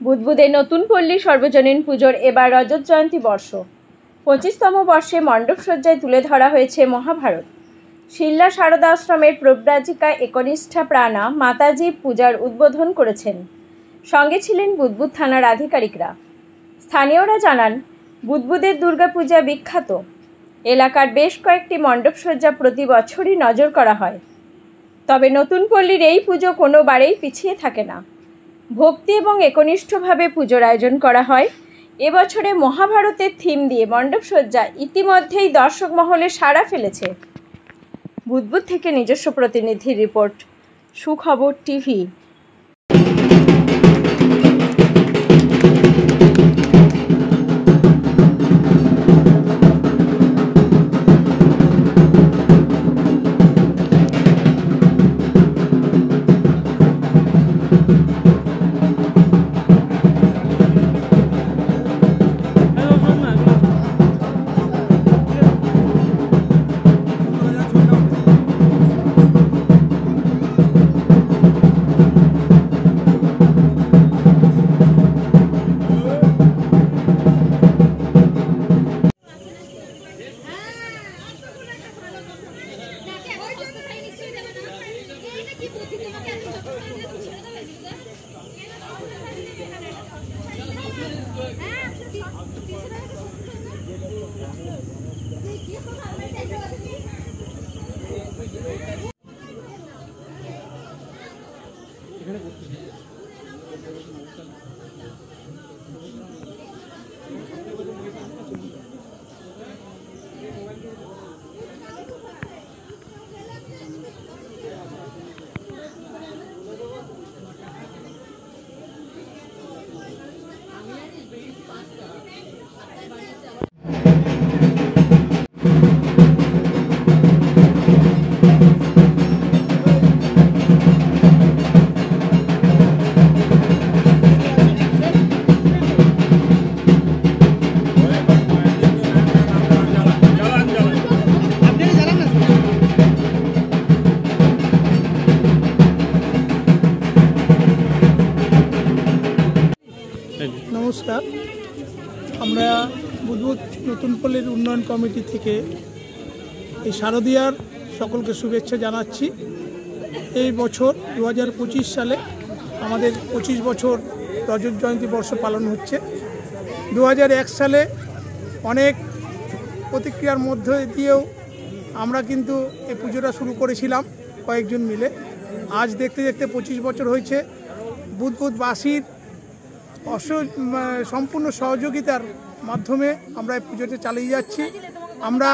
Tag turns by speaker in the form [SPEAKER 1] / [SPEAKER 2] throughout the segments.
[SPEAKER 1] বুদবুদে নতুন পল্লী সর্বজনীন পুজোর এবার রজত জয়ন্তী বর্ষ 25তম বর্ষে মণ্ডপসজ্জায় তুলে ধরা হয়েছে মহাভারত। শিল্লা শারদা আশ্রমের প্রব্রাজিকা একনিষ্ঠা প্রাণা মাতাজি পূজার উদ্বোধন করেছেন। সঙ্গে ছিলেন বুদবুদ থানার আধিকারিকরা। স্থানীয়রা জানান, বুদবুদের দুর্গাপূজা বিখ্যাত। এলাকার বেশ কয়েকটি মণ্ডপসজ্জা প্রতি বছরই নজর করা হয়। তবে নতুন পল্লীর এই পুজো কোনোবারেই পিছিয়ে থাকে না। ভক্তি এবং একনিষ্ঠভাবে পুজোর আয়োজন করা হয়। এবছরে মহাভারতের থিম দিয়ে মণ্ডপসজ্জা ইতিমধ্যেই দর্শক মহলে সাড়া ফেলেছে। বুদবুদ থেকে নিজস্ব প্রতিনিধির রিপোর্ট, সুখবর টিভি।
[SPEAKER 2] নমস্কার, আমরা বুদবুদ নতুন পল্লীর উন্নয়ন কমিটি থেকে এই শারদীয়ার সকলকে শুভেচ্ছা জানাচ্ছি। এই বছর 2025 সালে আমাদের 25 বছর রজত জয়ন্তী বর্ষ পালন হচ্ছে। 2001 সালে অনেক প্রতিক্রিয়ার মধ্যে দিয়েও আমরা কিন্তু এই পুজোটা শুরু করেছিলাম কয়েকজন মিলে। আজ দেখতে দেখতে 25 বছর হয়েছে। বুদবুদবাসীর সম্পূর্ণ সহযোগিতার মাধ্যমে আমরা এই পুজোটা চালিয়ে যাচ্ছি। আমরা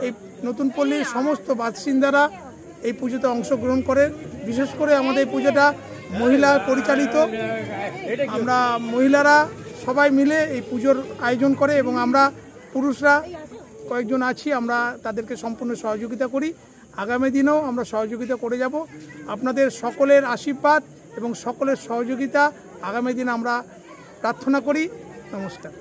[SPEAKER 2] এই নতুন পল্লীর সমস্ত বাসিন্দারা এই পুজোতে অংশগ্রহণ করে। বিশেষ করে আমাদের এই পুজোটা মহিলা পরিচালিত। আমরা মহিলারা সবাই মিলে এই পুজোর আয়োজন করে এবং আমরা পুরুষরা কয়েকজন আছি, আমরা তাদেরকে সম্পূর্ণ সহযোগিতা করি। আগামী দিনেও আমরা সহযোগিতা করে যাব। আপনাদের সকলের আশীর্বাদ এবং সকলের সহযোগিতা আগামী দিন আমরা প্রার্থনা করি। নমস্কার।